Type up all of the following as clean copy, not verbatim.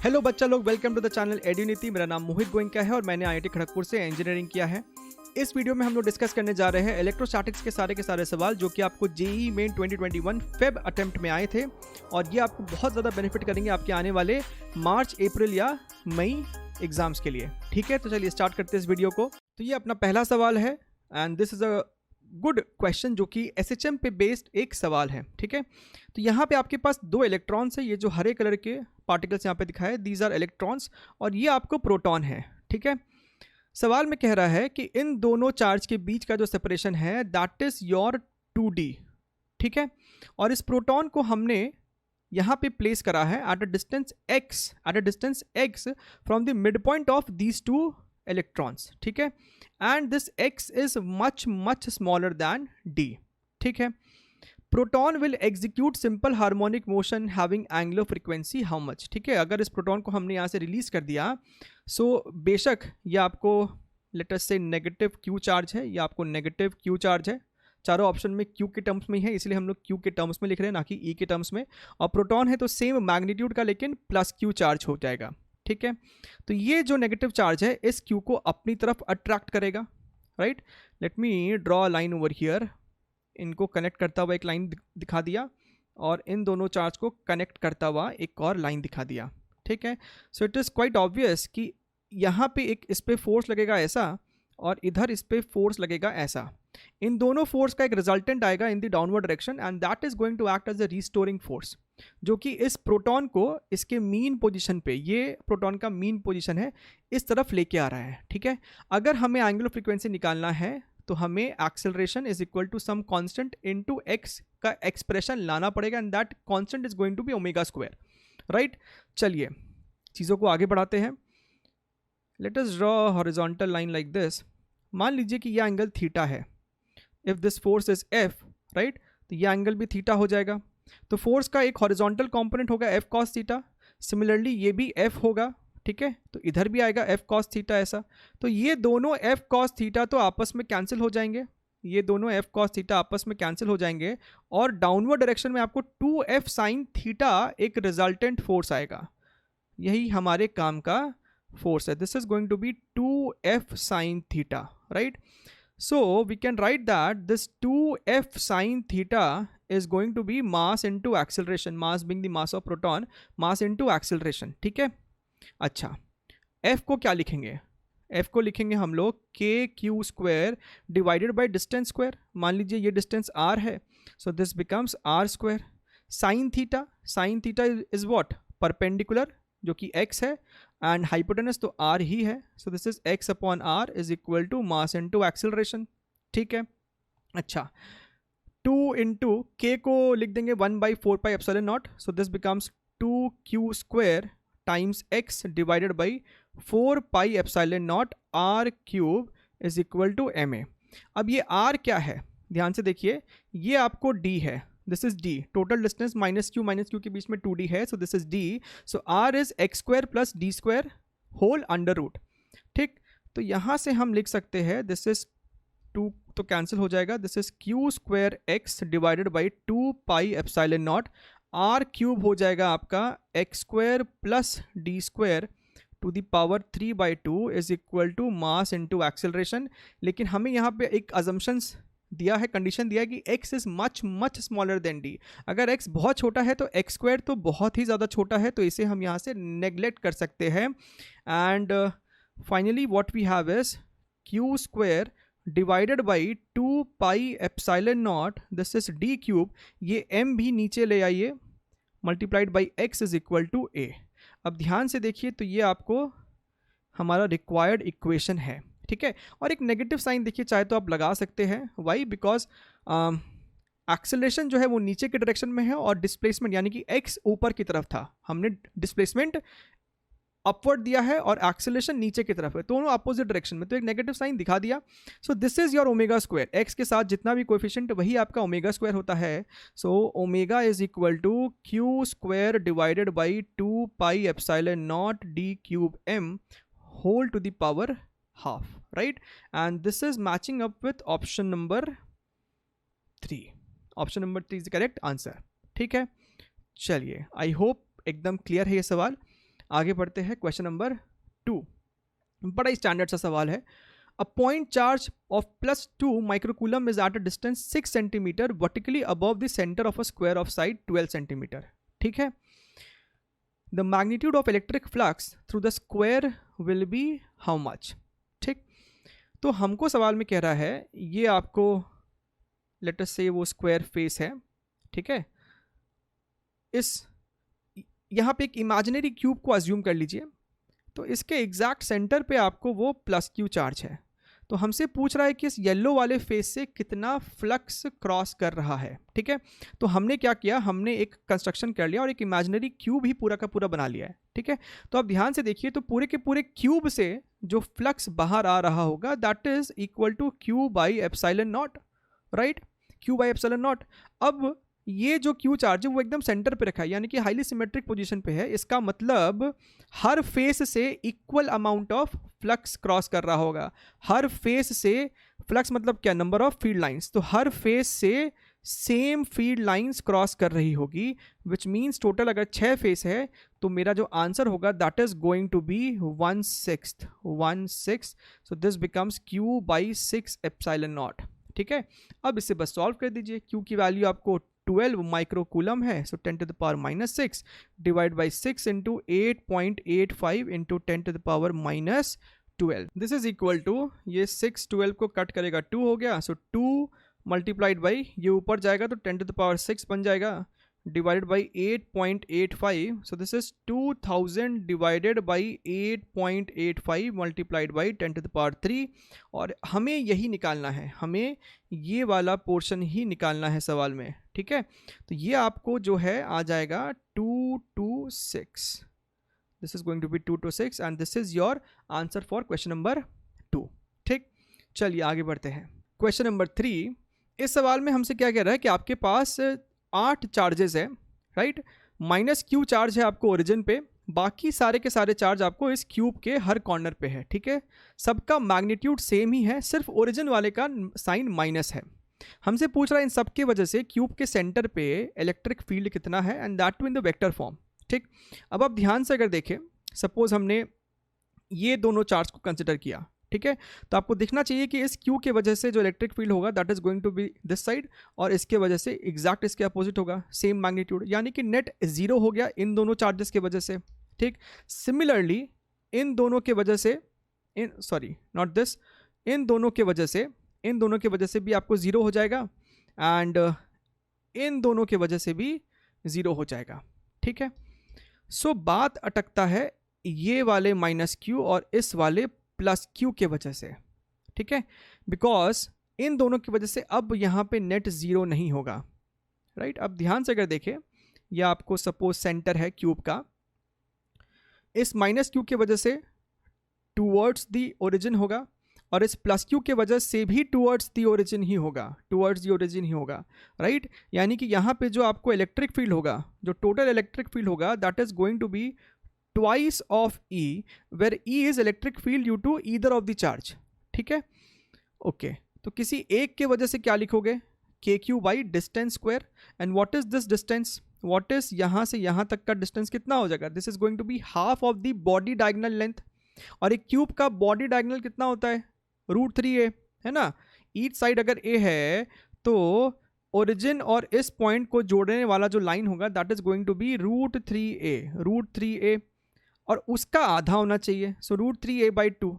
Hello बच्चा लोग, welcome to the channel एड्यूनिटी। मेरा नाम मोहित गोयनका है और मैंने आईआईटी खड़गपुर से इंजीनियरिंग किया है। इस वीडियो में हम लोग डिस्कस करने जा रहे हैं इलेक्ट्रोस्टैटिक्स के सारे सवाल जो कि आपको जेईई मेन 2021 फेब अटेम्प्ट में आए थे और ये आपको बहुत ज़्यादा बेनिफिट करेंगे आपके आने वाले मार्च, अप्रैल या मई एग्जाम्स के लिए। ठीक है, तो चलिए स्टार्ट करते हैं इस वीडियो को। तो ये अपना पहला सवाल है and this is a good question जो कि एसएचएम पे बेस्ड एक सवाल है। ठीक है, तो यहाँ पे आपके पास दो इलेक्ट्रॉन्स है, ये जो हरे कलर के पार्टिकल्स यहाँ पे दिखाए दीज आर इलेक्ट्रॉन्स और ये आपको प्रोटॉन है। ठीक है, सवाल में कह रहा है कि इन दोनों चार्ज के बीच का जो सेपरेशन है दैट इज योर 2d। ठीक है, और इस प्रोटॉन को हमने यहाँ पे प्लेस करा है at a distance x from the mid point of these two electrons. ठीक है, and this x is much smaller than d। ठीक है, proton will execute simple harmonic motion having angular frequency how much. ठीक है, अगर इस proton को हमने यहाँ से रिलीज कर दिया सो बेशक ये आपको लेट अस से नेगेटिव क्यू चार्ज है, या आपको नेगेटिव क्यू चार्ज है। चारों ऑप्शन में क्यू के टर्म्स में ही है, इसलिए हम लोग क्यू के टर्म्स में लिख रहे हैं, ना कि ई के टर्म्स में। और प्रोटॉन है तो सेम मैग्नीट्यूड का लेकिन प्लस क्यू चार्ज हो जाएगा। ठीक है, तो ये जो नेगेटिव चार्ज है इस क्यू को अपनी तरफ अट्रैक्ट करेगा। Right, let me draw a line over here. इनको कनेक्ट करता हुआ एक लाइन दिखा दिया और इन दोनों चार्ज को कनेक्ट करता हुआ एक और लाइन दिखा दिया। ठीक है, so it is quite obvious कि यहाँ पे एक इस पे फोर्स लगेगा ऐसा और इधर इस पे फोर्स लगेगा ऐसा। इन दोनों फोर्स का एक रिजल्टेंट आएगा in the downward direction and that is going to act as a restoring force, जो कि इस प्रोटॉन को इसके मीन पोजीशन पे, ये प्रोटॉन का मीन पोजीशन है, इस तरफ लेके आ रहा है। ठीक है, अगर हमें एंगुलर फ्रीक्वेंसी निकालना है तो हमें acceleration is equal to some constant into x का एक्सप्रेशन लाना पड़ेगा and that constant is going to be omega square. Right, चलिए चीज़ों को आगे बढ़ाते हैं। Let us draw horizontal line like this. मान लीजिए कि यह एंगल थीटा है। If this force is F, right, तो यह एंगल भी थीटा हो जाएगा। तो फोर्स का एक हॉरिजॉन्टल कंपोनेंट होगा एफ कॉस थीटा, सिमिलरली ये भी एफ होगा। ठीक है, तो इधर भी आएगा एफ कॉस थीटा ऐसा। तो ये दोनों एफ कॉस थीटा तो आपस में कैंसिल हो जाएंगे, ये दोनों एफ कॉस थीटा आपस में कैंसिल हो जाएंगे और डाउनवर्ड डायरेक्शन में आपको 2f साइन थीटा एक रिजल्टेंट फोर्स आएगा। यही हमारे काम का फोर्स है। This is going to be 2f sine theta. Right, so we can write that this 2f sine theta is going to be mass into acceleration, mass being the mass of proton, mass into acceleration। ठीक है, अच्छा f को क्या लिखेंगे? f को लिखेंगे हम लोग k q square divided by distance square. मान लीजिए ये डिस्टेंस r है, so this becomes r square. Sine theta is what? Perpendicular, जो कि x है, एंड हाइपोटेनस तो r ही है, so this is x upon r is equal to mass into acceleration. ठीक है, अच्छा 2 इंटू के को लिख देंगे 1/4 pi epsilon naught, so this becomes 2q square times x divided by 4 pi epsilon naught r cube is equal to ma। अब ये r क्या है? ध्यान से देखिए, ये आपको d है, this is d, total distance minus Q के बीच में 2d है, so this is d। So r is x square plus d square whole under root. ठीक, तो यहाँ से हम लिख सकते हैं दिस इज 2 तो कैंसिल हो जाएगा, this is q square x divided by 2 pi epsilon naught, r cube हो जाएगा आपका x square plus d square to the power 3/2 is equal to mass into acceleration. लेकिन हमें यहाँ पे एक अजम्पशंस दिया है, कंडीशन दिया है कि x is much smaller than d। अगर x बहुत छोटा है तो x स्क्वायर तो बहुत ही ज़्यादा छोटा है, तो इसे हम यहाँ से नेग्लेक्ट कर सकते हैं। And finally what we have is q square divided by 2 pi epsilon naught, this is d cube, ये m भी नीचे ले आइए, multiplied by x is equal to a। अब ध्यान से देखिए, तो ये आपको हमारा रिक्वायर्ड इक्वेशन है। ठीक है, और एक नेगेटिव साइन देखिए, चाहे तो आप लगा सकते हैं, वाई? बिकॉज एक्सेलरेशन जो है वो नीचे के डायरेक्शन में है और डिस्प्लेसमेंट यानी कि x ऊपर की तरफ था, हमने डिस्प्लेसमेंट अपवर्ड दिया है और एक्सेलरेशन नीचे की तरफ है, दोनों अपोजिट डायरेक्शन में, तो एक नेगेटिव साइन दिखा दिया। सो this is your omega square, x के साथ जितना भी कोएफिशिएंट वही आपका ओमेगा स्क्वायर होता है। So omega is equal to Q square divided by 2 pi epsilon naught D cube M whole to the power half. Right, and this is matching up with option number 3। Option number 3 is the correct answer. ठीक है, चलिए आई hope एकदम clear है ये सवाल। आगे बढ़ते हैं क्वेश्चन नंबर 2। बड़ा ही स्टैंडर्ड सा सवाल है। A point charge of +2 microcoulomb is at a distance 6 centimeter vertically above the center of a square of side 12 centimeter. ठीक है। The magnitude of electric flux through the square will be how much? ठीक, तो हमको सवाल में कह रहा है ये आपको लेट अस से वो स्क्वायर फेस है, ठीक है। इस यहाँ पे एक इमेजिनरी क्यूब को अज्यूम कर लीजिए, तो इसके एग्जैक्ट सेंटर पे आपको वो +q चार्ज है। तो हमसे पूछ रहा है कि इस येलो वाले फेस से कितना फ्लक्स क्रॉस कर रहा है, ठीक है। तो हमने क्या किया, हमने एक कंस्ट्रक्शन कर लिया और एक इमेजिनरी क्यूब ही पूरा का पूरा बना लिया है, ठीक है। तो आप ध्यान से देखिए, तो पूरे के पूरे क्यूब से जो फ्लक्स बाहर आ रहा होगा that is equal to Q/ε0, right, Q/ε0। अब ये जो Q चार्ज है वो एकदम सेंटर पे रखा है, यानी कि हाईली सिमेट्रिक पोजीशन पे है। इसका मतलब हर फेस से equal amount of flux cross कर रहा होगा। हर फेस से फ्लक्स मतलब क्या, नंबर ऑफ फील्ड लाइंस, तो हर फेस से सेम फील्ड लाइंस क्रॉस कर रही होगी, विच मीन्स टोटल अगर 6 फेस है तो मेरा जो आंसर होगा that is going to be 1/6। So this becomes Q/6ε0, ठीक है। अब इसे बस सॉल्व कर दीजिए। Q की वैल्यू आपको 12 माइक्रोकूलम है, so 10⁻⁻6 divide by 6 into 8.85 into 10⁻⁻12। This is equal to, ये 6 12 को कट करेगा 2 हो गया, सो 2 मल्टीप्लाइड बाई ये ऊपर जाएगा तो 10⁻6 बन जाएगा, divided by 8.85, so this is 2000 divided by 8.85 multiplied by 10⁻3। और हमें यही निकालना है, हमें ये वाला पोर्शन ही निकालना है सवाल में, ठीक है। तो ये आपको जो है आ जाएगा 226, this is going to be 226 and this is your answer for question number 2, ठीक। चलिए आगे बढ़ते हैं। क्वेश्चन नंबर 3, इस सवाल में हमसे क्या कह रहा है कि आपके पास 8 चार्जेस है, राइट। -q चार्ज है आपको ओरिजिन पे, बाकी सारे के सारे चार्ज आपको इस क्यूब के हर कॉर्नर पे है, ठीक है। सबका मैग्नीट्यूड सेम ही है, सिर्फ ओरिजिन वाले का साइन माइनस है। हमसे पूछ रहा है इन सब की वजह से क्यूब के सेंटर पे इलेक्ट्रिक फील्ड कितना है, and that too in the vector form, ठीक। अब आप ध्यान से अगर देखें, सपोज हमने ये दोनों चार्ज को कंसिडर किया, ठीक है, तो आपको दिखना चाहिए कि इस क्यू के वजह से जो इलेक्ट्रिक फील्ड होगा that is going to be this side, और इसके वजह से एग्जैक्ट इसके अपोजिट होगा, सेम मैग्नीट्यूड, यानी कि नेट 0 हो गया इन दोनों चार्जेस के वजह से, ठीक। सिमिलरली इन दोनों के वजह से इन दोनों के वजह से भी आपको 0 हो जाएगा, एंड इन दोनों के वजह से भी 0 हो जाएगा, ठीक है। सो बात अटकता है ये वाले -q और इस वाले +q के वजह से, ठीक है, बिकॉज इन दोनों की वजह से अब यहाँ पे नेट 0 नहीं होगा, राइट। अब ध्यान से अगर देखें, यह आपको सपोज सेंटर है क्यूब का, इस -q के वजह से टूवर्ड्स दी ओरिजिन होगा, और इस +q के वजह से भी टूवर्ड्स दी ओरिजिन ही होगा, राइट। यानी कि यहाँ पे जो आपको इलेक्ट्रिक फील्ड होगा, जो टोटल इलेक्ट्रिक फील्ड होगा that is going to be twice of E, where E is electric field due to either of the charge, ठीक है, ओके। तो किसी एक के वजह से क्या लिखोगे, KQ by distance square, and what is this distance, what is यहाँ से यहाँ तक का डिस्टेंस कितना हो जाएगा, this is going to be half of the body diagonal length, और एक क्यूब का बॉडी डायगोनल कितना होता है, √3a, है ना। ईच साइड अगर a है तो ओरिजिन और इस पॉइंट को जोड़ने वाला जो लाइन होगा that is going to be √3a, और उसका आधा होना चाहिए, सो √3a/2,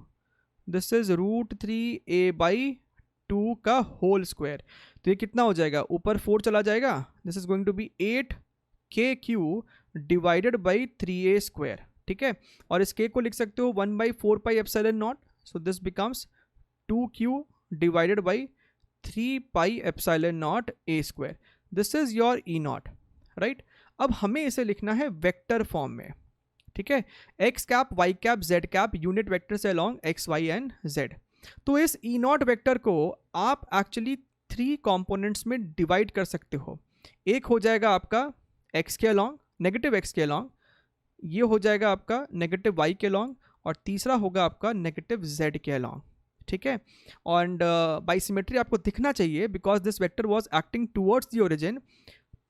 दिस इज √3a/2 का होल स्क्वायर। तो ये कितना हो जाएगा, ऊपर 4 चला जाएगा, this is going to be 8kq divided by 3a², ठीक है। और इस k को लिख सकते हो 1/4πε0, so this becomes 2q divided by 3πε0a², this is your E0, right. अब हमें इसे लिखना है वेक्टर फॉर्म में, ठीक है, x cap, y cap, z cap, unit vector से along x, y and z। तो इस E0 वेक्टर को आप एक्चुअली 3 कंपोनेंट्स में डिवाइड कर सकते हो। एक हो जाएगा आपका x के अलॉन्ग, नेगेटिव x के अलॉन्ग, ये हो जाएगा आपका नेगेटिव y के अलॉन्ग, और तीसरा होगा आपका नेगेटिव z के अलॉन्ग, ठीक है। और बाई सिमेट्री आपको दिखना चाहिए because this vector was acting towards the origin,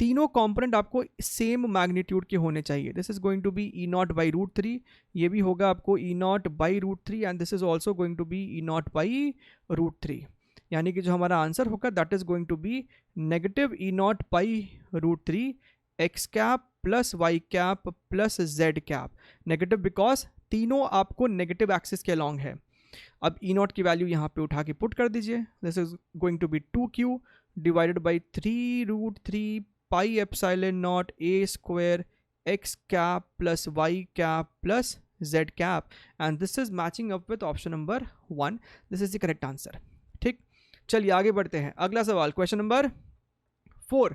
तीनों कंपोनेंट आपको सेम मैग्नीट्यूड के होने चाहिए. This is going to be E not by root three, ये भी होगा आपको E not by root three, and this is also going to be E not by root three. यानी कि जो हमारा आंसर होगा that is going to be negative E not by root three x cap plus Y cap plus Z cap. Negative because तीनों आपको negative axis के along है. अब ई नॉट की वैल्यू यहाँ पे उठा के पुट कर दीजिए. This is going to be 2q divided by 3 root three pi epsilon naught A square X cap plus Y cap plus Z cap, and this is matching up with option number 1. This is the correct answer. ठीक, चलिए आगे बढ़ते हैं. अगला सवाल, question number 4.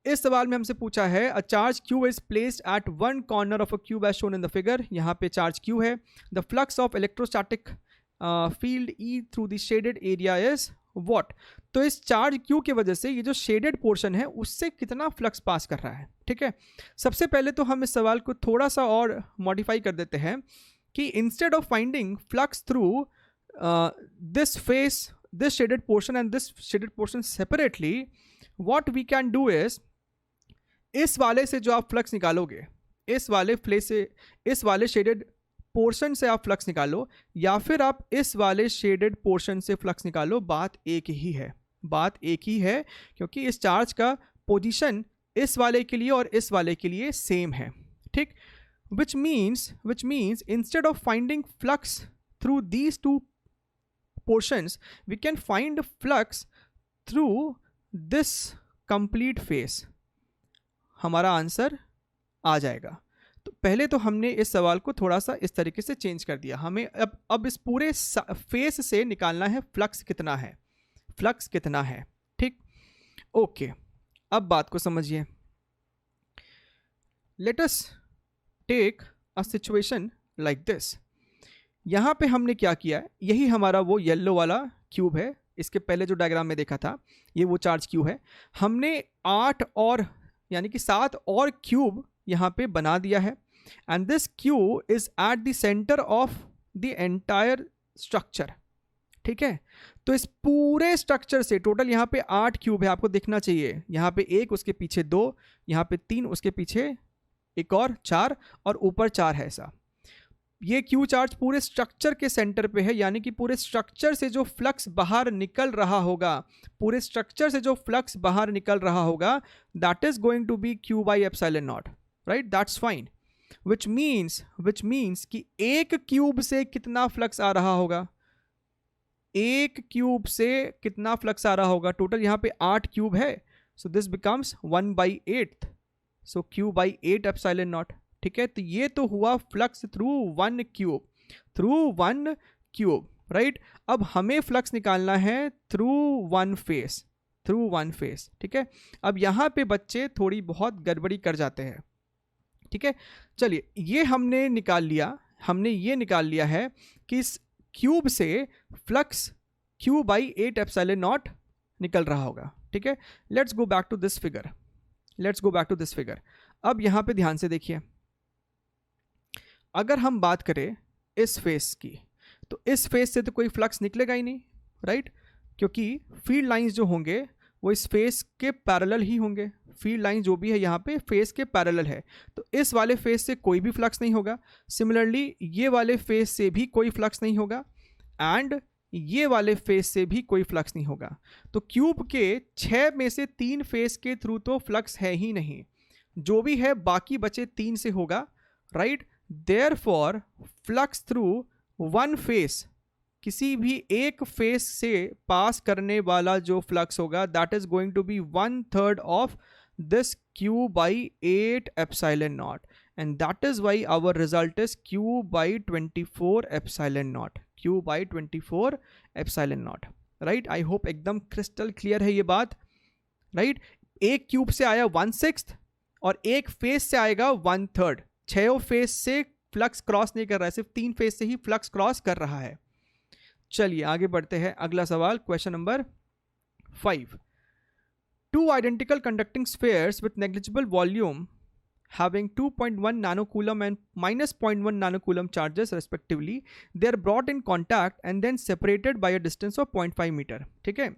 इस सवाल में हमसे पूछा है a charge q is placed at one corner of a cube as shown in the figure. यहाँ पे चार्ज q है. The flux of electrostatic field E through the shaded area is what. तो इस चार्ज Q की वजह से ये जो शेडेड पोर्शन है उससे कितना फ्लक्स पास कर रहा है. ठीक है, सबसे पहले तो हम इस सवाल को थोड़ा सा और मॉडिफाई कर देते हैं कि instead of finding flux through this face, this shaded portion and this shaded portion separately, what we can do is, इस वाले से जो आप फ्लक्स निकालोगे, इस वाले फ्लेस से, इस वाले शेडेड पोर्शन से आप फ्लक्स निकालो या फिर आप इस वाले शेडेड पोर्शन से फ्लक्स निकालो, बात एक ही है. बात एक ही है क्योंकि इस चार्ज का पोजीशन इस वाले के लिए और इस वाले के लिए सेम है. ठीक, which means instead of finding flux through these two portions, we can find flux through this complete face. हमारा आंसर आ जाएगा. तो पहले तो हमने इस सवाल को थोड़ा सा इस तरीके से चेंज कर दिया. हमें अब इस पूरे फेस से निकालना है फ्लक्स कितना है, फ्लक्स कितना है. ठीक, ओके, अब बात को समझिए. Let us take a situation like this. यहाँ पे हमने क्या किया है, यही हमारा वो येलो वाला क्यूब है. इसके पहले जो डायग्राम में देखा था ये वो चार्ज क्यूब है. हमने 8 और यानी कि 7 और क्यूब यहाँ पे बना दिया है, and this cube is at the centre of the entire structure. ठीक है, तो इस पूरे स्ट्रक्चर से टोटल यहाँ पे 8 क्यूब है, आपको देखना चाहिए. यहाँ पे 1, उसके पीछे 2, यहाँ पे 3, उसके पीछे एक और 4, और ऊपर 4 है. ऐसा ये क्यू चार्ज पूरे स्ट्रक्चर के सेंटर पे है, यानी कि पूरे स्ट्रक्चर से जो फ्लक्स बाहर निकल रहा होगा, पूरे स्ट्रक्चर से जो फ्लक्स बाहर निकल रहा होगा, that is going to be Q by epsilon naught. Right, that's fine. Which means कि एक क्यूब से कितना फ्लक्स आ रहा होगा, एक क्यूब से कितना फ्लक्स आ रहा होगा. टोटल यहाँ पे 8 क्यूब है, so this becomes 1/8, so Q by 8 epsilon not. ठीक है, तो ये तो हुआ flux through one cube. Right, अब हमें फ्लक्स निकालना है थ्रू वन फेस. ठीक है, अब यहाँ पे बच्चे थोड़ी बहुत गड़बड़ी कर जाते हैं. ठीक है, चलिए ये हमने ये निकाल लिया है कि इस क्यूब से flux Q by 8 epsilon naught निकल रहा होगा. ठीक है, let's go back to this figure. अब यहाँ पे ध्यान से देखिए, अगर हम बात करें इस फेस की, तो इस फेस से तो कोई फ्लक्स निकलेगा ही नहीं. राइट, क्योंकि फील्ड लाइंस जो होंगे वो इस फेस के पैरेलल ही होंगे. फील्ड लाइन जो भी है यहाँ पे फेस के पैरेलल है, तो इस वाले फेस से कोई भी फ्लक्स नहीं होगा. सिमिलरली ये वाले फेस से भी कोई फ्लक्स नहीं होगा, एंड ये वाले फेस से भी कोई फ्लक्स नहीं होगा. तो क्यूब के 6 में से 3 फेस के थ्रू तो फ्लक्स है ही नहीं, जो भी है बाकी बचे 3 से होगा. Right, Therefore, flux through one face, किसी भी एक फेस से पास करने वाला जो फ्लक्स होगा, that is going to be 1/3 of this Q by 8 epsilon naught, and that is why our result is Q by 24 epsilon naught. Right, I hope एकदम crystal clear है ये बात. राइट, एक क्यूब से आया 1/6 और एक फेस से आएगा 1/3. 6 फेस से फ्लक्स क्रॉस नहीं कर रहा है, सिर्फ 3 फेस से ही फ्लक्स क्रॉस कर रहा है. चलिए आगे बढ़ते हैं. अगला सवाल, question number 5. 2 identical conducting spheres with negligible volume having 2.1 nanocoulomb and minus 0.1 nanocoulomb charges respectively, they are brought in contact and then separated by a distance of 0.5 meter. ठीक है,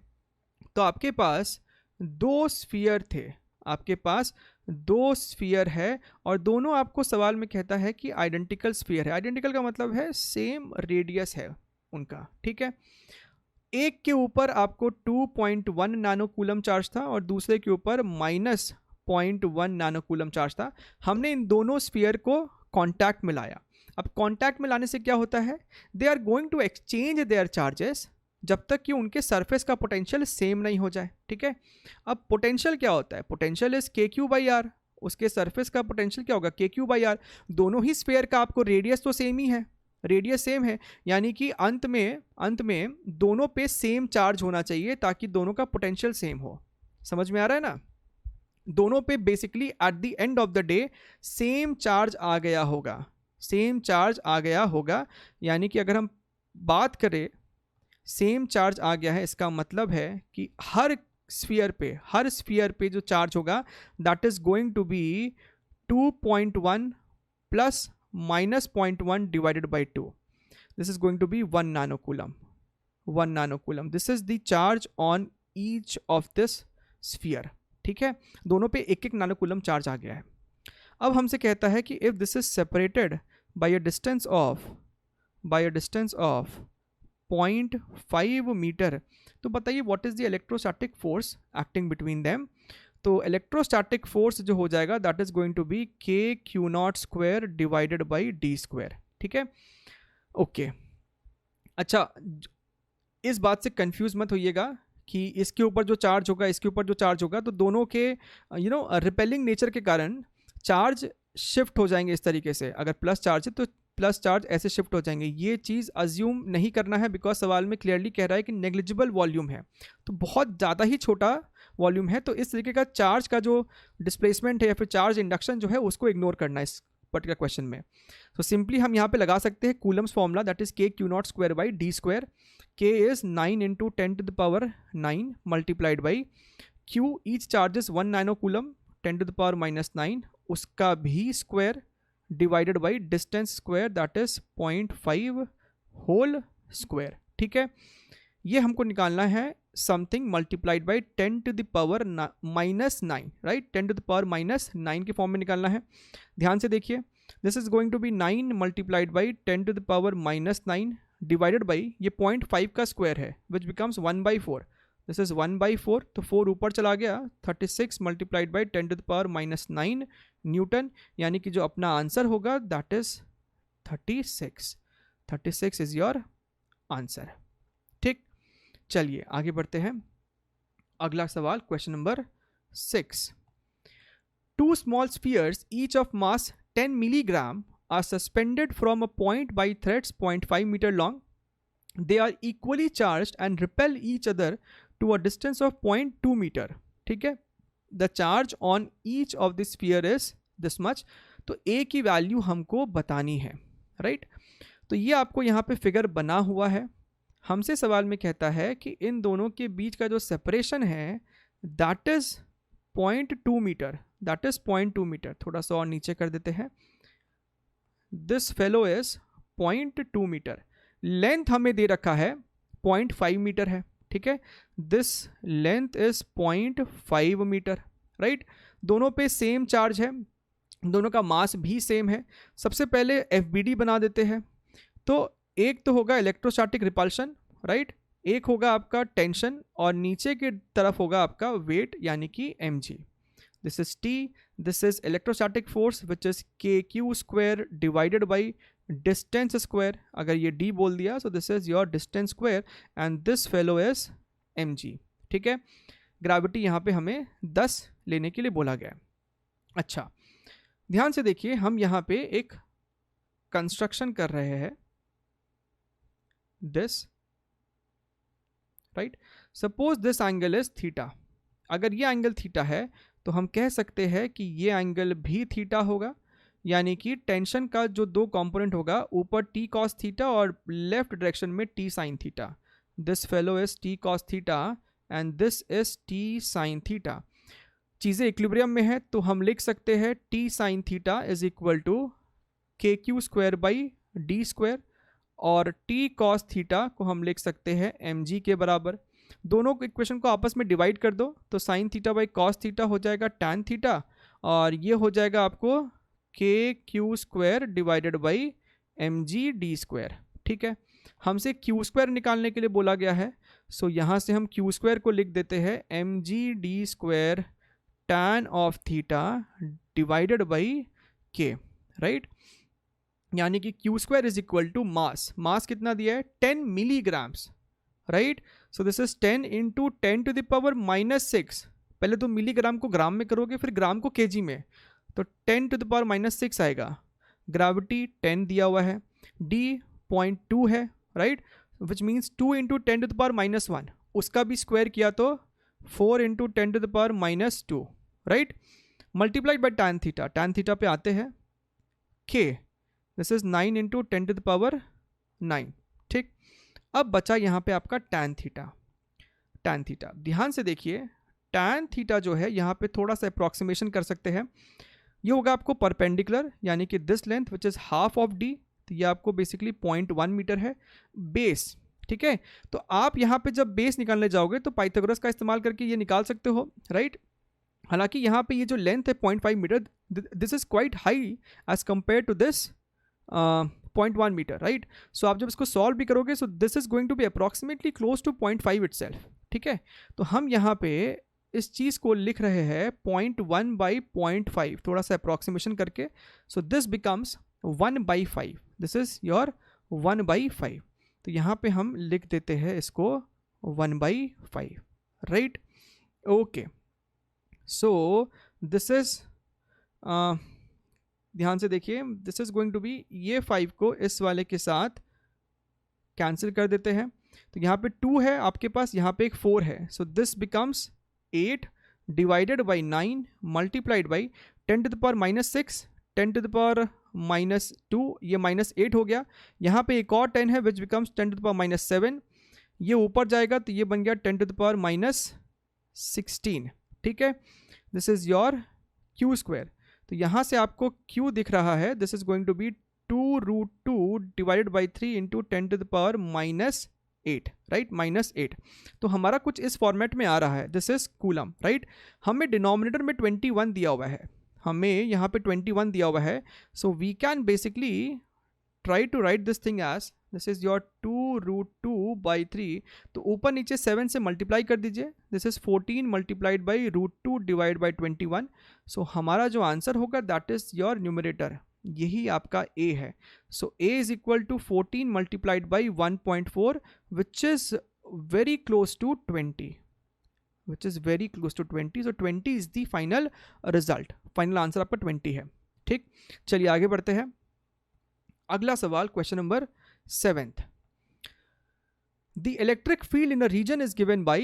तो आपके पास 2 स्फीयर थे. आपके पास दो स्फीयर है और दोनों आपको सवाल में कहता है कि आइडेंटिकल स्फीयर है। आइडेंटिकल का मतलब है सेम रेडियस है उनका, ठीक है। एक के ऊपर आपको 2.1 नैनो कूलम चार्ज था और दूसरे के ऊपर -0.1 नैनो कूलम चार्ज था। हमने इन दोनों स्फीयर को कांटेक्ट में लाया। अब कांटेक्ट में लाने से क्या होता है, they are going to exchange their charges जब तक कि उनके सरफेस का पोटेंशियल सेम नहीं हो जाए, ठीक है। अब पोटेंशियल क्या होता है, पोटेंशियल इज KQ/R। उसके सरफेस का पोटेंशियल क्या होगा, KQ/R। दोनों ही स्फीयर का आपको रेडियस तो सेम ही है, रेडियस सेम है, यानी कि अंत में दोनों पे सेम चार्ज होना चाहिए ताकि दोनों का पोटेंशियल सेम हो। समझ में आ रहा है ना, दोनों पे basically at the end of the day same charge आ गया होगा, सेम चार्ज आ गया होगा। यानी कि अगर हम बात करें सेम चार्ज आ गया है, इसका मतलब है कि हर स्फीयर पे जो चार्ज होगा that is going to be 2.1 plus -0.1 divided by 2. This is going to be 1 nanocoulomb. 1 nanocoulomb. This is the charge on each of this sphere. ठीक है, दोनों पे एक एक नानोकूलम चार्ज आ गया है। अब हमसे कहता है कि if this is separated by a distance of 0.5 metre, तो बताइए what is the electrostatic force acting between them। तो इलेक्ट्रोस्टैटिक फोर्स जो हो जाएगा that is going to be KQ0² divided by D², ठीक है। ओके, अच्छा, इस बात से कंफ्यूज मत होइएगा कि इसके ऊपर जो चार्ज होगा इसके ऊपर जो चार्ज होगा, तो दोनों के रिपेलिंग नेचर के कारण चार्ज शिफ्ट हो जाएंगे इस तरीके से। अगर प्लस चार्ज है तो प्लस चार्ज ऐसे शिफ्ट हो जाएंगे। ये चीज़ अज्यूम नहीं करना है बिकॉज सवाल में क्लियरली कह रहा है कि नेग्लिजिबल वॉल्यूम है, तो बहुत ज़्यादा ही छोटा वॉल्यूम है। तो इस तरीके का चार्ज का जो डिस्प्लेसमेंट है या फिर चार्ज इंडक्शन जो है उसको इग्नोर करना है इस पर्टिकुलर क्वेश्चन में। तो सिंपली हम यहाँ पे लगा सकते हैं coulomb's formula that is KQ0² by D²। K is 9 × 10⁻9 multiplied by Q, each charge is 1 nano coulomb 10⁻⁻9 उसका भी square divided by distance square that is 0.5 whole square, ठीक है। ये हमको निकालना है समथिंग मल्टीप्लाइड बाई 10⁻⁻9, राइट, 10⁻⁻9 के फॉर्म में निकालना है। ध्यान से देखिए, this is going to be 9 multiplied by 10⁻⁻9 divided by ये 0.5 का स्क्वायर है विच बिकम्स 1/4। दिस इज 1/4, तो 4 ऊपर चला गया, 36 मल्टीप्लाइड बाई 10⁻⁻9 न्यूटन, यानी कि जो अपना आंसर होगा that is 36 is your answer. ठीक, चलिए आगे बढ़ते हैं। अगला सवाल, question number 6। 2 small spheres each of mass 10 milligram are suspended from a point by threads 0.5 meter long. They are equally charged and repel each other to a distance of 0.2 meter. ठीक है, the charge on each of the sphere is this much. तो A की value हमको बतानी है, right. तो ये आपको यहाँ पे फिगर बना हुआ है। हमसे सवाल में कहता है कि इन दोनों के बीच का जो सेपरेशन है that is 0.2 metre, that is 0.2 metre. थोड़ा सा और नीचे कर देते हैं, this fellow is 0.2 metre. Length हमें दे रखा है 0.5 मीटर है, ठीक है, this length is 0.5 metre, right. दोनों पे सेम चार्ज है, दोनों का मास भी सेम है। सबसे पहले FBD बना देते हैं। तो एक तो होगा इलेक्ट्रोस्टैटिक रिपल्शन, राइट, एक होगा आपका टेंशन और नीचे की तरफ होगा आपका वेट यानी कि mg। This is T, this is electrostatic force which is KQ² divided by distance square. अगर ये D बोल दिया तो this is your distance square and this fellow is mg, ठीक है। ग्रेविटी यहाँ पे हमें 10 लेने के लिए बोला गया है। अच्छा, ध्यान से देखिए, हम यहाँ पे एक कंस्ट्रक्शन कर रहे हैं, this, right. Suppose this angle is theta. अगर ये एंगल थीटा है तो हम कह सकते हैं कि ये एंगल भी थीटा होगा, यानी कि टेंशन का जो दो कंपोनेंट होगा, ऊपर T cos थीटा और लेफ्ट डायरेक्शन में T sin theta. This fellow is T cos theta and this is T sin theta. चीज़ें इक्विलिब्रियम में है तो हम लिख सकते हैं T sin theta is equal to KQ² by D² और T cos थीटा को हम लिख सकते हैं mg के बराबर। दोनों इक्वेशन को आपस में डिवाइड कर दो तो sine theta by cos theta हो जाएगा टैन थीटा, और ये हो जाएगा आपको K Q square divided by M G D square. ठीक है, हमसे क्यू स्क्वायर निकालने के लिए बोला गया है, सो यहाँ से हम क्यू स्क्वायर को लिख देते हैं M G D square tan of theta divided by K, right. यानी कि Q square is equal to mass, mass कितना दिया है 10 milligrams, right. So this is 10 into 10 to the power -6, पहले तो मिलीग्राम को ग्राम में करोगे फिर ग्राम को केजी में, तो 10 टू द पावर -6 आएगा। ग्रेविटी 10 दिया हुआ है, डी 0.2 है, right, which means 2 into 10 to the power -1, उसका भी स्क्वायर किया तो 4 into 10 to the power -2, right, multiplied by tan theta, tan theta पे आते हैं के, this is 9 into 10 to the power 9। ठीक, अब बचा यहाँ पे आपका टैन थीटा। टैन थीटा ध्यान से देखिए, टैन थीटा जो है यहाँ पे थोड़ा सा अप्रॉक्सीमेशन कर सकते हैं, ये होगा आपको परपेंडिकुलर, यानी कि this length which is half of D, तो ये आपको बेसिकली 0.1 मीटर है। बेस, ठीक है, तो आप यहाँ पे जब बेस निकालने जाओगे तो पाइथागोरस का इस्तेमाल करके ये निकाल सकते हो, राइट। हालांकि यहाँ पे ये जो लेंथ है 0.5 metre, this is quite high as compare to this 0.1 metre, right. So आप जब इसको सॉल्व भी करोगे so this is going to be approximately close to 0.5 itself. ठीक है, तो हम यहाँ पे इस चीज़ को लिख रहे हैं 0.1 बाई 0.5, थोड़ा सा अप्रॉक्सीमेशन करके, सो this becomes 1/5, this is your 1/5। तो यहाँ पे हम लिख देते हैं इसको 1/5, right. Okay, so this is, ध्यान से देखिए, this is going to be, ये 5 को इस वाले के साथ कैंसिल कर देते हैं, तो यहाँ पे 2 है आपके पास, यहाँ पे एक 4 है, so this becomes 8 divided by 9 multiplied by 10 to the power -6, 10 to the power -2, ये -8 हो गया। यहाँ पे एक और 10 है which becomes 10 to the power -7, ये ऊपर जाएगा तो ये बन गया 10 टू द पावर -16। ठीक है, this is your Q square. तो यहाँ से आपको क्यू दिख रहा है, this is going to be 2√2 divided by 3 into 10 to the power -8, right, -8। तो हमारा कुछ इस फॉर्मेट में आ रहा है, दिस इज कूलम, राइट। हमें डिनोमिनेटर में 21 दिया हुआ है, हमें यहाँ पे 21 दिया हुआ है, so we can basically try to write this thing as, this is your 2√2 by 3, तो ऊपर नीचे 7 से मल्टीप्लाई कर दीजिए, this is 14 multiplied by √2 divide by 21। So हमारा जो आंसर होगा दैट इज योर न्यूमरेटर, यही आपका ए है। So A is equal to 14 multiplied by 1.4 which is very close to 20, which is very close to 20, so 20 is the final result, final answer आपका 20 है। ठीक, चलिए आगे बढ़ते हैं। अगला सवाल, question number 7th, the electric field in a region is given by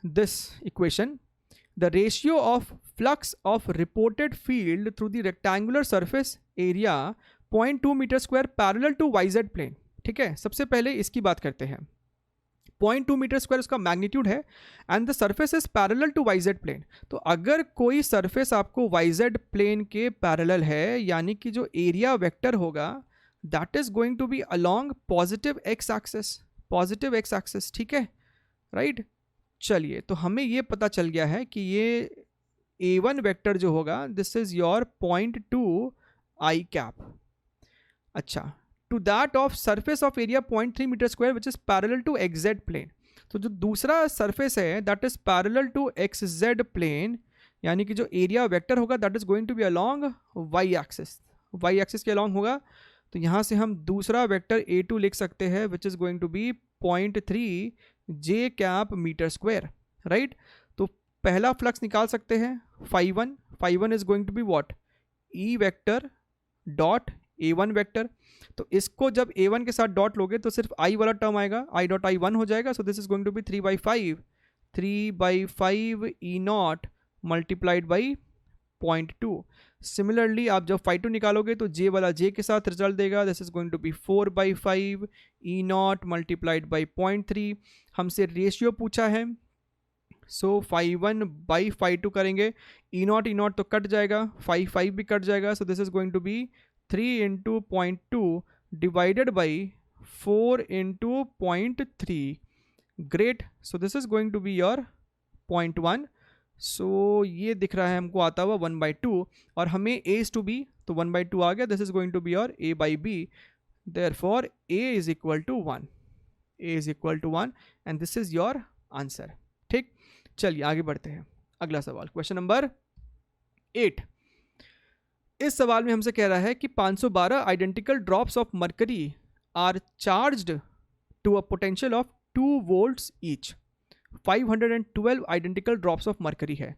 this equation, the ratio of flux of reported field through the rectangular surface area 0.2 meter square parallel to yz plane। ठीक है, सबसे पहले इसकी बात करते हैं। 0.2 metre square उसका magnitude है and the surface is parallel to YZ plane. तो अगर कोई सरफेस आपको वाईजेड प्लेन के पैरेलल है, यानी कि जो एरिया वेक्टर होगा that is going to be along positive X axis, positive X axis. ठीक है, राइट। चलिए, तो हमें ये पता चल गया है कि ये A1 वेक्टर जो होगा this is your 0.2 I cap. अच्छा, to that of surface of area 0.3 meter square which is parallel to xz plane। तो जो दूसरा surface है that is parallel to xz plane, यानी कि जो एरिया वेक्टर होगा that is going to be along y axis, y axis के along होगा। तो यहाँ से हम दूसरा वेक्टर A2 लिख सकते हैं which is going to be 0.3 j cap metre square, right. तो पहला फ्लक्स निकाल सकते हैं phi1 is going to be what, E vector dot A1 vector. तो इसको जब A1 के साथ डॉट लोगे तो सिर्फ I वाला टर्म आएगा, I डॉट I1 हो जाएगा। So this is going to be 3/5 E naught multiplied by 0.2। Similarly आप जब phi2 निकालोगे तो J वाला J के साथ रिजल्ट देगा, this is going to be 4/5 E naught multiplied by 0.3। हमसे रेशियो पूछा है, सो phi1/phi2 करेंगे, E नॉट तो कट जाएगा, phi5 भी कट जाएगा। So this is going to be 3 into 0.2 divided by 4 into 0.3, great, so this is going to be your 0.1. So ये दिख रहा है हमको आता हुआ 1/2, और हमें a इज टू b, तो 1/2 आ गया. This is going to be your a by b. Therefore a is equal to 1. a is equal to 1 and this is your answer. ठीक, चलिए आगे बढ़ते हैं. अगला सवाल, क्वेश्चन नंबर 8. इस सवाल में हमसे कह रहा है कि 512 identical drops of mercury are charged to a potential of 2 volts each. 512 identical drops of mercury है.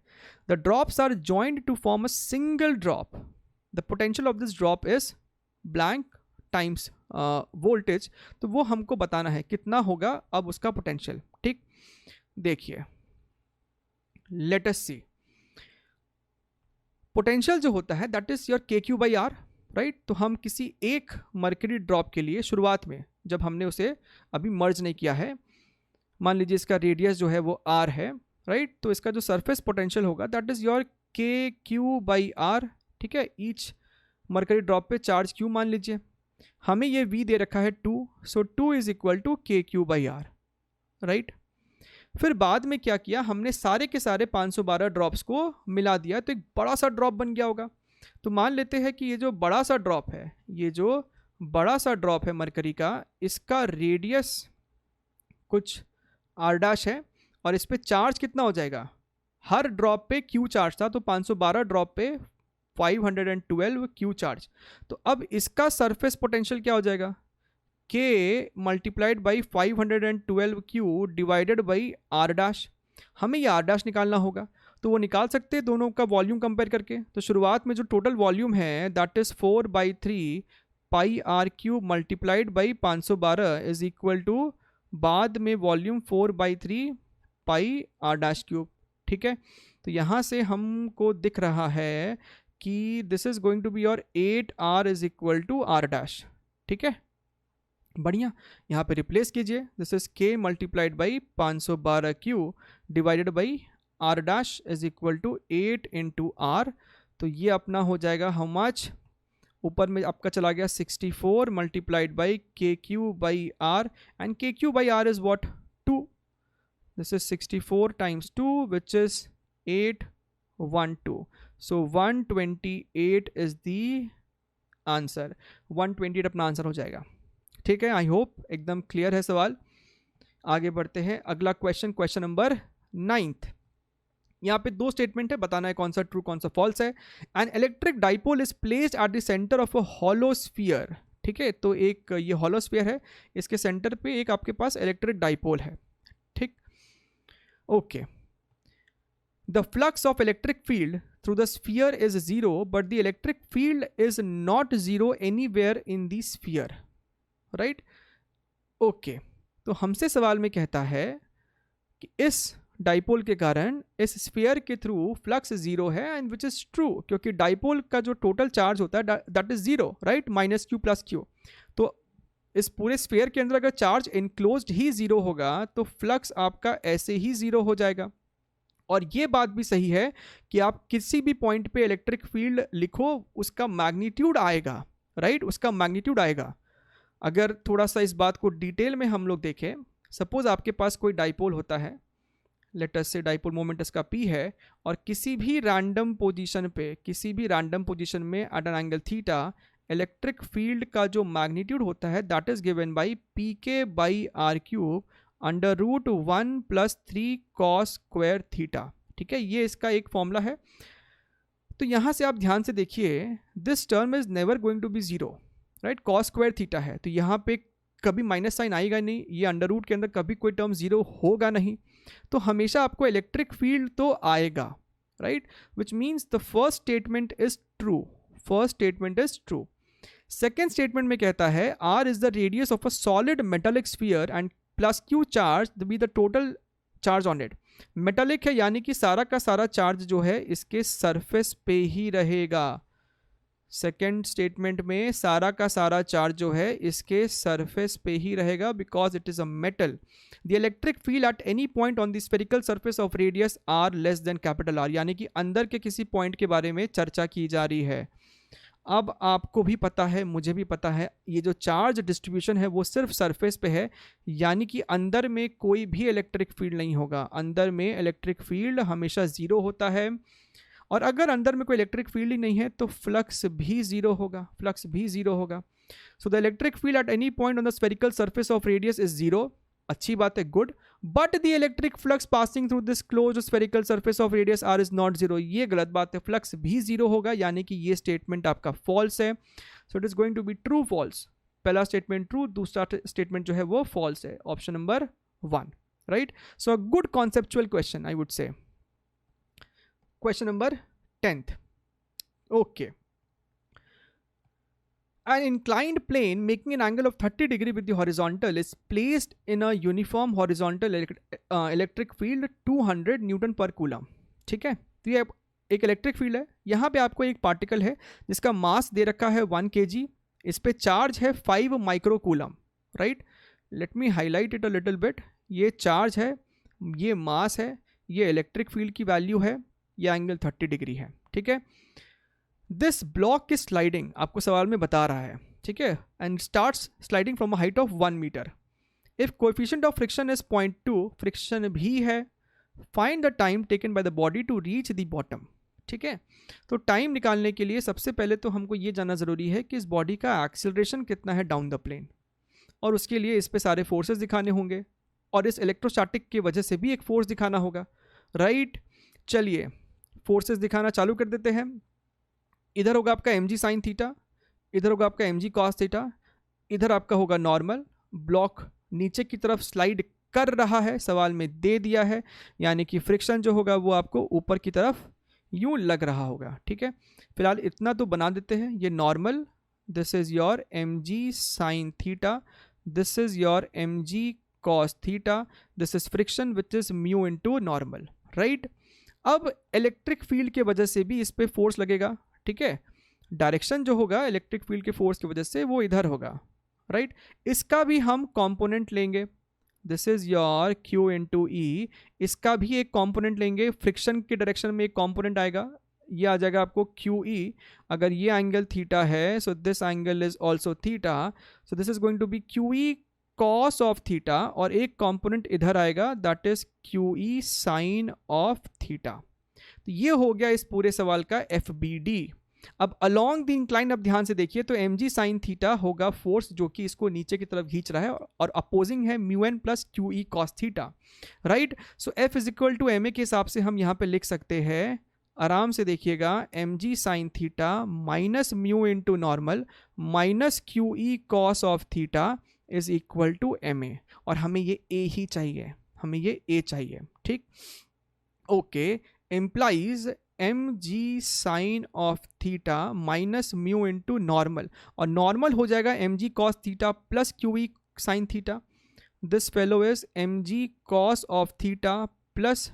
The drops are joined to form a single drop. The potential of this drop is blank times voltage. तो वो हमको बताना है कितना होगा अब उसका पोटेंशियल. ठीक, देखिए, लेट अस सी. पोटेंशियल जो होता है that is your KQ/R, right. तो हम किसी एक मर्करी ड्रॉप के लिए शुरुआत में जब हमने उसे अभी मर्ज नहीं किया है, मान लीजिए इसका रेडियस जो है वो R है, राइट. तो इसका जो सरफेस पोटेंशियल होगा दैट इज योर KQ/R. ठीक है, ईच मर्करी ड्रॉप पे चार्ज Q मान लीजिए. हमें ये V दे रखा है 2, so 2 is equal to KQ/R, right. फिर बाद में क्या किया, हमने सारे के सारे 512 ड्रॉप्स को मिला दिया, तो एक बड़ा सा ड्रॉप बन गया होगा. तो मान लेते हैं कि ये जो बड़ा सा ड्रॉप है, ये जो बड़ा सा ड्रॉप है मरकरी का, इसका रेडियस कुछ R' है और इस पे चार्ज कितना हो जाएगा, हर ड्रॉप पे Q चार्ज था, तो 512 ड्रॉप पे 512 Q चार्ज. तो अब इसका सरफेस पोटेंशियल क्या हो जाएगा, K multiplied by 512 Q divided by R'. हमें ये R' निकालना होगा, तो वो निकाल सकते हैं दोनों का वॉल्यूम कंपेयर करके. तो शुरुआत में जो टोटल वॉल्यूम है that is 4/3 pi R³ multiplied by 512 is equal to बाद में वॉल्यूम 4/3 पाई R'³. ठीक है, तो यहाँ से हमको दिख रहा है कि this is going to be your 8R is equal to R'. ठीक है, बढ़िया. यहाँ पे रिप्लेस कीजिए, this is K multiplied by 512 Q divided by R' is equal to 8 into R. तो ये अपना हो जाएगा हाउ मच, ऊपर में आपका चला गया 64 multiplied by KQ/R, and KQ/R is what, 2. This is 64 times 2 which is 812. So 128 is the answer. 128 अपना आंसर हो जाएगा. ठीक है, आई होप एकदम क्लियर है सवाल. आगे बढ़ते हैं. अगला क्वेश्चन, क्वेश्चन नंबर 9. यहाँ पे 2 स्टेटमेंट है, बताना है कौन सा ट्रू कौन सा फॉल्स है. An electric dipole is placed at the centre of a hollow sphere. ठीक है, तो एक ये हॉलो स्फीयर है, इसके सेंटर पे एक आपके पास इलेक्ट्रिक डाइपोल है. ठीक, okay. The flux of electric field through the sphere is 0, but the electric field is not 0 anywhere in the sphere, right. Okay, तो हमसे सवाल में कहता है कि इस डाइपोल के कारण इस स्फीयर के थ्रू फ्लक्स 0 है, एंड विच इज ट्रू, क्योंकि डाइपोल का जो टोटल चार्ज होता है that is 0, right, -Q + Q. तो इस पूरे स्फीयर के अंदर अगर चार्ज इनक्लोज्ड ही 0 होगा तो फ्लक्स आपका ऐसे ही 0 हो जाएगा. और ये बात भी सही है कि आप किसी भी पॉइंट पे इलेक्ट्रिक फील्ड लिखो उसका मैग्नीट्यूड आएगा, राइट, उसका मैग्नीट्यूड आएगा. अगर थोड़ा सा इस बात को डिटेल में हम लोग देखें, सपोज आपके पास कोई डाइपोल होता है, लेट अस से डाइपोल मोमेंट इसका P है, और किसी भी रैंडम पोजीशन में at an angle theta electric field का जो मैग्नीट्यूड होता है that is given by PK/R³ √1 + 3 cos² theta. ठीक है, ये इसका एक फॉर्मूला है. तो यहाँ से आप ध्यान से देखिए, this term is never going to be 0, right. cos² theta है, तो यहाँ पे कभी माइनस साइन आएगा नहीं, ये अंडर रूट के अंदर कभी कोई टर्म 0 होगा नहीं, तो हमेशा आपको इलेक्ट्रिक फील्ड तो आएगा, right, which means the first statement is true. Second statement में कहता है R is the radius of a solid metallic sphere and plus Q charge be the total charge on it. Metallic है यानी कि सारा का सारा चार्ज जो है इसके सरफेस पे ही रहेगा. सेकेंड स्टेटमेंट में सारा का सारा चार्ज जो है इसके सरफेस पे ही रहेगा because it is a metal. The electric field at any point on the spherical surface of radius R less than capital R, यानी कि अंदर के किसी पॉइंट के बारे में चर्चा की जा रही है. अब आपको भी पता है, मुझे भी पता है, ये जो चार्ज डिस्ट्रीब्यूशन है वो सिर्फ सरफेस पे है, यानी कि अंदर में कोई भी इलेक्ट्रिक फील्ड नहीं होगा। अंदर में इलेक्ट्रिक फील्ड हमेशा ज़ीरो होता है, और अगर अंदर में कोई इलेक्ट्रिक फील्ड ही नहीं है तो फ्लक्स भी ज़ीरो होगा, फ्लक्स भी ज़ीरो होगा। So the electric field at any point on the spherical surface of radius is zero. अच्छी बात है, good. But the electric flux passing through this close spherical surface of radius R is not zero. ये गलत बात है, flux भी zero होगा, यानी कि ये स्टेटमेंट आपका फॉल्स है। So it is going to be true false. पहला स्टेटमेंट ट्रू, दूसरा स्टेटमेंट जो है वो फॉल्स है, option number 1, right. So a good conceptual question I would say. Question number 10th. Okay. An inclined plane making an angle of 30 degree with the horizontal is placed in a uniform horizontal electric field 200 Newton पर coulomb. ठीक है, तो ये एक electric field है। यहाँ पे आपको एक पार्टिकल है जिसका मास दे रखा है 1 kg, इस पे चार्ज है 5 micro coulomb, right. Let me highlight it a little bit. ये चार्ज है, ये मास है, ये इलेक्ट्रिक फील्ड की वैल्यू है, ये एंगल 30 डिग्री है। ठीक है, दिस ब्लॉक इज स्लाइडिंग, आपको सवाल में बता रहा है, ठीक है, and starts sliding from a height of 1 metre. If coefficient of friction is 0.2, friction भी है, find the time taken by the body to reach the bottom. ठीक है, तो टाइम निकालने के लिए सबसे पहले तो हमको ये जानना ज़रूरी है कि इस बॉडी का एक्सीलरेशन कितना है डाउन द प्लेन, और उसके लिए इस पे सारे फोर्सेस दिखाने होंगे, और इस इलेक्ट्रोस्टैटिक की वजह से भी एक फोर्स दिखाना होगा, राइट। चलिए फोर्सेस दिखाना चालू कर देते हैं। इधर होगा आपका mg साइन थीटा, इधर होगा आपका mg कॉस थीटा, इधर आपका होगा नॉर्मल। ब्लॉक नीचे की तरफ स्लाइड कर रहा है, सवाल में दे दिया है, यानी कि फ्रिक्शन जो होगा वो आपको ऊपर की तरफ यूं लग रहा होगा। ठीक है, फिलहाल इतना तो बना देते हैं। ये normal, this is your mg sine theta, this is your mg cos theta, this is friction which is mu into normal, right. अब इलेक्ट्रिक फील्ड के वजह से भी इस पे फोर्स लगेगा, ठीक है। डायरेक्शन जो होगा इलेक्ट्रिक फील्ड के फोर्स की वजह से वो इधर होगा, राइट। इसका भी हम कंपोनेंट लेंगे, this is your Q into E, इसका भी एक कंपोनेंट लेंगे। फ्रिक्शन के डायरेक्शन में एक कंपोनेंट आएगा, ये आ जाएगा आपको QE। अगर ये एंगल थीटा है, so this angle is also theta, so this is going to be QE cos of theta, और एक कंपोनेंट इधर आएगा that is QE sine of theta. तो ये हो गया इस पूरे सवाल का FBD। अब अलोंग द इंक्लाइन, अब ध्यान से देखिए, तो mg साइन थीटा होगा फोर्स जो कि इसको नीचे की तरफ खींच रहा है, और अपोजिंग है μn plus QE cos theta, right. So F is equal to ma के हिसाब से हम यहाँ पे लिख सकते हैं, आराम से देखिएगा, mg sine theta minus mu into normal minus QE cos of theta is equal to ma, और हमें ये a ही चाहिए, हमें ये a चाहिए, ठीक। Okay, implies mg sine of theta minus mu into normal, और नॉर्मल हो जाएगा mg cos theta plus QE sine theta. This fellow is mg cos of theta plus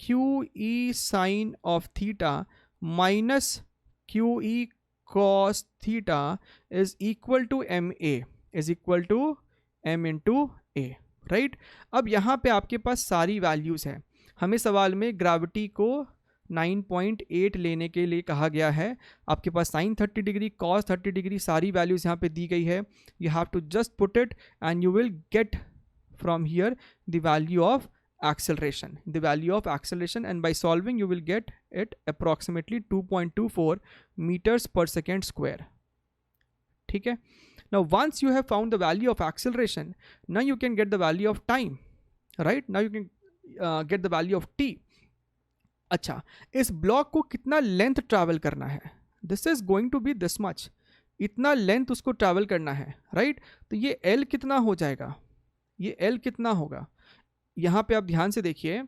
QE sine of theta minus QE cos theta is equal to ma, is equal to m into a, right. अब यहाँ पे आपके पास सारी values हैं। हमें सवाल में gravity को 9.8 लेने के लिए कहा गया है। आपके पास साइन 30 डिग्री, कॉस 30 डिग्री, सारी वैल्यूज यहाँ पे दी गई है। You have to just put it and you will get from here the value of acceleration, the value of acceleration, and by solving you will get it approximately 2.24 meters per second square. ठीक है, now once you have found the value of acceleration, now you can get the value of time, right? Now you can get the value of t. अच्छा, इस block को कितना length travel करना है? This is going to be this much, इतना length उसको travel करना है, राइट। तो ये L कितना हो जाएगा, ये L कितना होगा? यहाँ पे आप ध्यान से देखिए,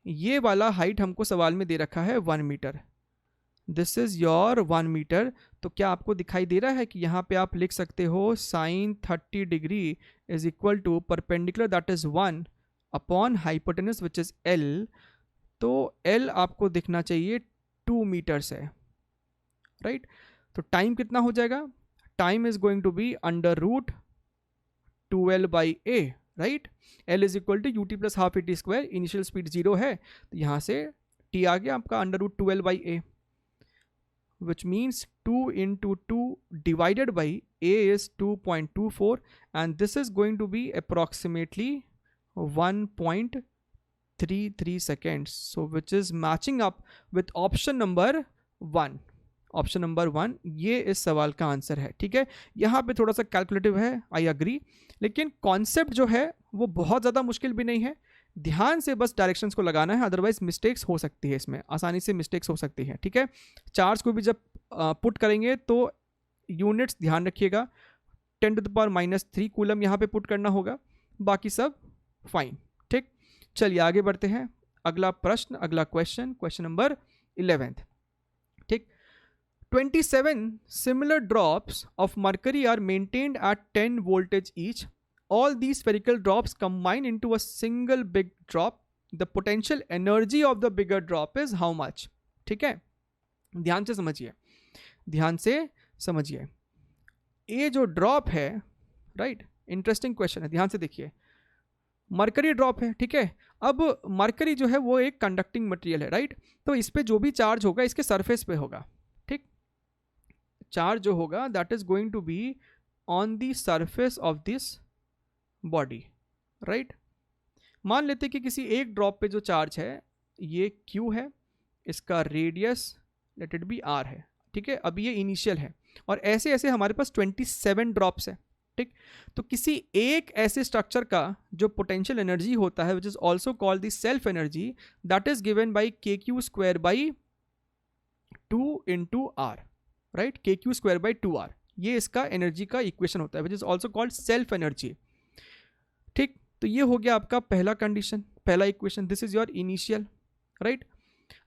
ये वाला हाइट हमको सवाल में दे रखा है 1 metre, this is your 1 metre. तो क्या आपको दिखाई दे रहा है कि यहाँ पे आप लिख सकते हो sine 30 degree is equal to perpendicular that is 1 upon hypotenuse which is L। तो L आपको दिखना चाहिए 2 मीटर्स है, राइट। तो टाइम कितना हो जाएगा? Time is going to be under root 2L by A, right. L is equal to ut plus half A T square, initial speed 0 है, तो यहाँ से t आ गया आपका under root 2L by A। which means 2 into 2 divided by A is 2.24 and this is going to be approximately 1.33 seconds. So which is matching up with option number 1. Option number 1 ये इस सवाल का answer है. ठीक है, यहाँ पे थोड़ा सा कैलकुलेटिव है, आई अग्री, लेकिन कॉन्सेप्ट जो है वो बहुत ज़्यादा मुश्किल भी नहीं है. ध्यान से बस डायरेक्शंस को लगाना है, अदरवाइज मिस्टेक्स हो सकती है, इसमें आसानी से मिस्टेक्स हो सकती है. ठीक है, चार्ज को भी जब पुट करेंगे तो यूनिट्स ध्यान रखिएगा, 10⁻³ कूलम यहाँ पे पुट करना होगा, बाकी सब फाइन. ठीक, चलिए आगे बढ़ते हैं. अगला प्रश्न, अगला क्वेश्चन, क्वेश्चन नंबर 11. ठीक, 27 similar drops of mercury are maintained at 10 voltage each. All these spherical drops combine into a single big drop. The potential energy of the bigger drop is how much? ठीक है, ध्यान से समझिए, ध्यान से समझिए. ये जो ड्रॉप है, राइट, इंटरेस्टिंग क्वेश्चन है, ध्यान से देखिए. मरकरी ड्रॉप है, ठीक है. अब मरकरी जो है वो एक कंडक्टिंग मटेरियल है, राइट. तो इस पे जो भी चार्ज होगा इसके सरफेस पे होगा. ठीक, चार्ज जो होगा that is going to be on the surface of this body, right. मान लेते कि किसी एक ड्रॉप पे जो चार्ज है ये Q है, इसका radius let it be R है. ठीक है, अब ये इनिशियल है और ऐसे ऐसे हमारे पास 27 ड्रॉप्स है. ठीक, तो किसी एक ऐसे स्ट्रक्चर का जो पोटेंशियल एनर्जी होता है which is also called the self energy, that is given by KQ² by 2 into R, right. KQ² by 2R, ये इसका एनर्जी का इक्वेशन होता है which is also called self energy. ठीक, तो ये हो गया आपका पहला कंडीशन, पहला equation. This is your initial, right.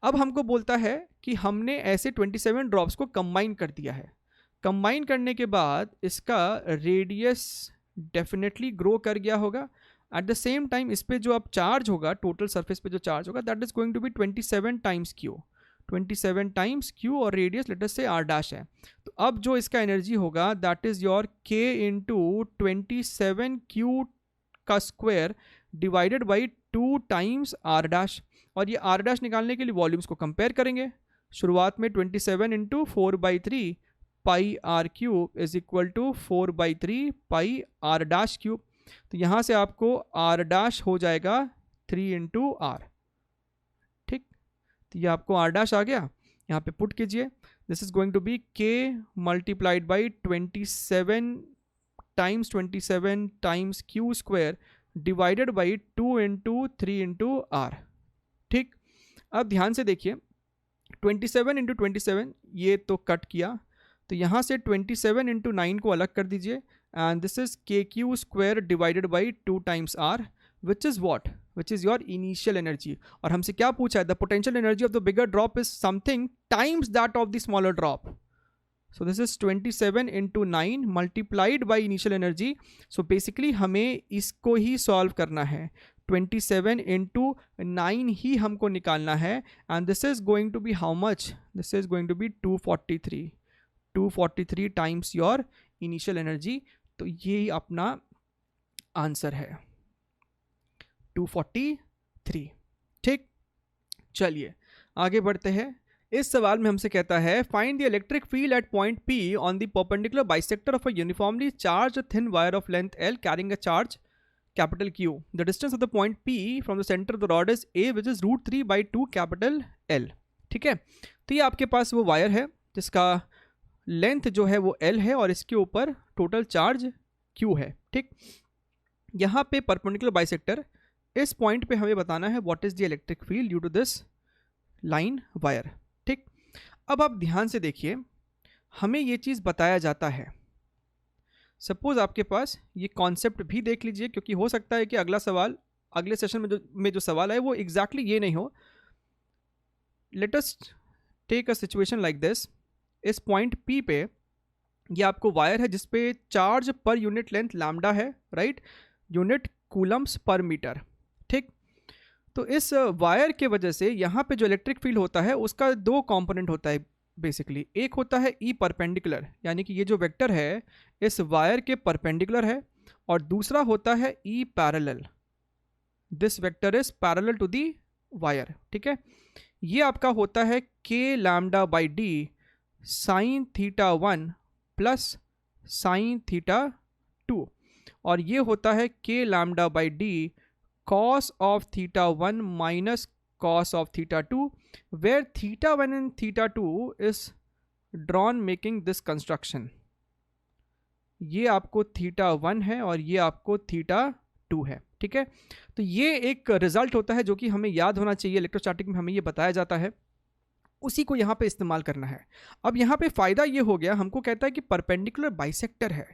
अब हमको बोलता है कि हमने ऐसे 27 ड्रॉप्स को कंबाइन कर दिया है. कंबाइन करने के बाद इसका रेडियस डेफिनेटली ग्रो कर गया होगा. एट द सेम टाइम इस पे जो अब चार्ज होगा, टोटल सरफेस पे जो चार्ज होगा, that is going to be 27 times Q, 27 times Q और radius let us say R' है. तो अब जो इसका एनर्जी होगा that is your K into 27Q का square divided by 2 times R'. और ये R' निकालने के लिए वॉल्यूम्स को कंपेयर करेंगे. शुरुआत में 27 into 4/3 pi R³ is equal to 4/3 pi R'³. तो यहाँ से आपको R' हो जाएगा 3 इंटू R. ठीक, तो ये आपको R' आ गया, यहाँ पे पुट कीजिए. This is going to be K multiplied by 27 times Q square divided by 2 into 3 into R. ठीक, अब ध्यान से देखिए, 27 इंटू 27 ये तो कट किया, तो यहाँ से 27 इंटू 9 को अलग कर दीजिए and this is KQ² divided by 2 times R, which is what, which is your initial energy. और हमसे क्या पूछा है, the potential energy of the bigger drop is something times that of the smaller drop. So this is 27 into 9 multiplied by initial energy. So basically हमें इसको ही solve करना है, 27 into 9 ही हमको निकालना है. And this is going to be how much, this is going to be 243 times your initial energy. तो ये अपना आंसर है 243. ठीक, चलिए आगे बढ़ते हैं. इस सवाल में हमसे कहता है find the electric field eight point P on the perpendicular bisector of a uniformly charge thin wire of length L carrying a charge capital Q. The distance of the point P from the center of the rod is A, which is √3/2 capital L. ठीक है, तो ये आपके पास वो wire है जिसका length जो है वो L है और इसके ऊपर टोटल चार्ज Q है. ठीक, यहाँ पे परपेंडिकुलर बाइसेक्टर, इस पॉइंट पे हमें बताना है what is the electric field due to this line wire. ठीक, अब आप ध्यान से देखिए, हमें ये चीज़ बताया जाता है. सपोज आपके पास ये कॉन्सेप्ट भी देख लीजिए, क्योंकि हो सकता है कि अगला सवाल, अगले सेशन में जो सवाल है वो एग्जैक्टली ये नहीं हो. Let us take a situation like this. इस पॉइंट P पे ये आपको वायर है जिस पे charge per unit length lambda है, राइट, यूनिट कूलम्स पर मीटर. ठीक, तो इस वायर के वजह से यहाँ पे जो इलेक्ट्रिक फील्ड होता है उसका 2 कंपोनेंट होता है बेसिकली. एक होता है E परपेंडिकुलर, यानी कि ये जो वेक्टर है इस वायर के परपेंडिकुलर है, और दूसरा होता है E parallel. This vector is parallel to the wire. ठीक है, ये आपका होता है K λ/d sine theta 1 plus sine theta 2, और ये होता है K lambda by D cos of theta 1 minus cos of theta 2, where theta 1 and theta 2 is drawn making this construction. ये आपको थीटा 1 है और ये आपको थीटा 2 है, ठीक है। तो ये एक रिजल्ट होता है जो कि हमें याद होना चाहिए, इलेक्ट्रोस्टैटिक में हमें ये बताया जाता है, उसी को यहाँ पे इस्तेमाल करना है। अब यहाँ पे फ़ायदा ये हो गया, हमको कहता है कि परपेंडिकुलर बाइसेक्टर है।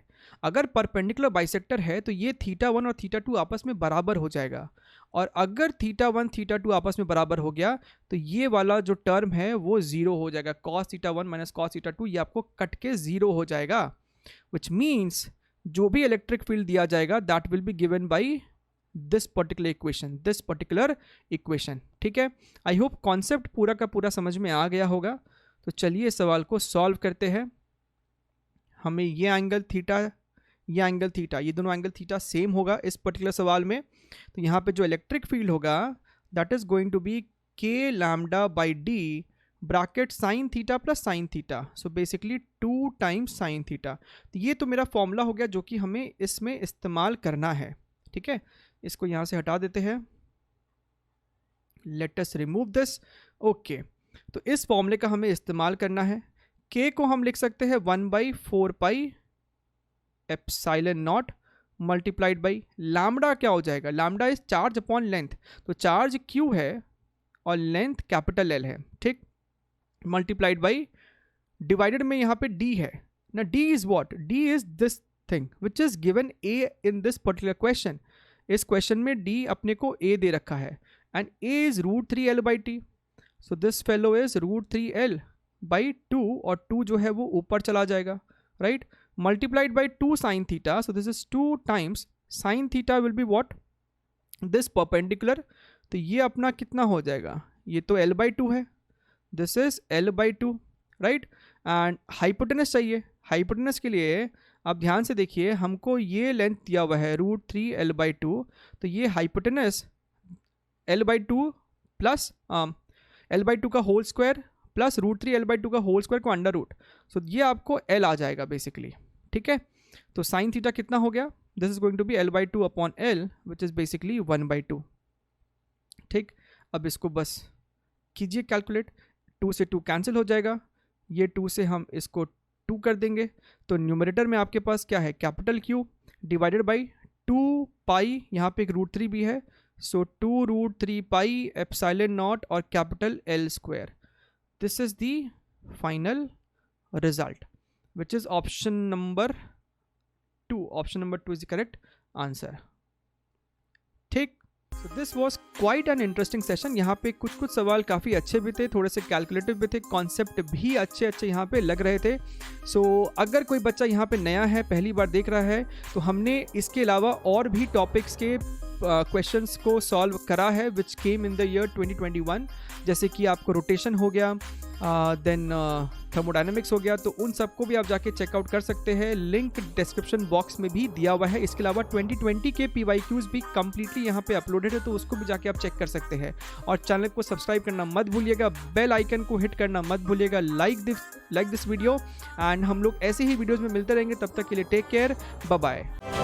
अगर परपेंडिकुलर बाइसेक्टर है तो ये थीटा 1 और थीटा 2 आपस में बराबर हो जाएगा, और अगर थीटा 1 थीटा 2 आपस में बराबर हो गया तो ये वाला जो टर्म है वो ज़ीरो हो जाएगा। Cos theta 1 minus cos theta 2 ये आपको कट के ज़ीरो हो जाएगा, विच मीन्स जो भी इलेक्ट्रिक फील्ड दिया जाएगा that will be given by this particular equation, ठीक है। आई होप कॉन्सेप्ट पूरा का पूरा समझ में आ गया होगा। तो चलिए इस सवाल को सॉल्व करते हैं। हमें ये एंगल थीटा, ये एंगल थीटा, ये दोनों एंगल थीटा सेम होगा इस पर्टिकुलर सवाल में। तो यहाँ पे जो इलेक्ट्रिक फील्ड होगा that is going to be K lambda by D bracket sine theta plus sine theta, so basically 2 times sine theta. तो ये तो मेरा फॉर्मूला हो गया जो कि हमें इसमें इस्तेमाल करना है, ठीक है। इसको यहाँ से हटा देते हैं, let us remove this, okay. तो इस फॉर्मूले का हमें इस्तेमाल करना है। k को हम लिख सकते हैं 1/4 pi epsilon not multiplied by lambda. क्या हो जाएगा, lambda is charge upon length, तो चार्ज q है और लेंथ कैपिटल L है, ठीक, मल्टीप्लाइड बाई डिवाइडेड में यहाँ पे d है ना। d is what, d is this thing which is given a in this particular question. इस क्वेश्चन में d अपने को a दे रखा है and a is √3l by T, so this fellow is √3l by 2, और 2 जो है वो ऊपर चला जाएगा, right, multiplied by 2 sign theta, so this is 2 times sine theta will be what, this perpendicular. तो ये अपना कितना हो जाएगा, ये तो l बाई 2 है, this is l by 2, right. And hypotenuse चाहिए, हाइपोटेनस के लिए आप ध्यान से देखिए, हमको ये लेंथ दिया हुआ है √3l बाई 2, तो ये hypotenuse l by 2 plus l by 2 का whole square plus √3l by 2 का होल स्क्वायर को अंडर रूट, सो ये आपको l आ जाएगा बेसिकली, ठीक है। तो साइन थीटा कितना हो गया, this is going to be l by 2 upon l which is basically 1/2, ठीक। अब इसको बस कीजिए कैलकुलेट, 2 से 2 कैंसिल हो जाएगा, ये 2 से हम इसको 2 कर देंगे, तो न्यूमरेटर में आपके पास क्या है, कैपिटल Q डिवाइडेड बाई 2 पाई, यहाँ पे एक √3 भी है, सो 2√3 पाई एप्सिलॉन नॉट और capital L square. This is the final result which is option number 2, option number 2 is the correct answer, ठीक। So this was quite an interesting session। यहाँ पे कुछ सवाल काफ़ी अच्छे भी थे, थोड़े से कैलकुलेटिव भी थे, कॉन्सेप्ट भी अच्छे यहाँ पे लग रहे थे। अगर कोई बच्चा यहाँ पे नया है, पहली बार देख रहा है, तो हमने इसके अलावा और भी टॉपिक्स के क्वेश्चंस को सॉल्व करा है विच केम इन द ईयर 2021, जैसे कि आपको रोटेशन हो गया, देन थर्मोडायनेमिक्स हो गया, तो उन सबको भी आप जाके चेकआउट कर सकते हैं, लिंक डिस्क्रिप्शन बॉक्स में भी दिया हुआ है। इसके अलावा 2020 के PYQs भी कम्प्लीटली यहाँ पे अपलोडेड है, तो उसको भी जाके आप चेक कर सकते हैं। और चैनल को सब्सक्राइब करना मत भूलिएगा, बेल आइकन को हिट करना मत भूलिएगा, लाइक दिस वीडियो, एंड हम लोग ऐसे ही वीडियोज़ में मिलते रहेंगे। तब तक के लिए टेक केयर, बाय बाय।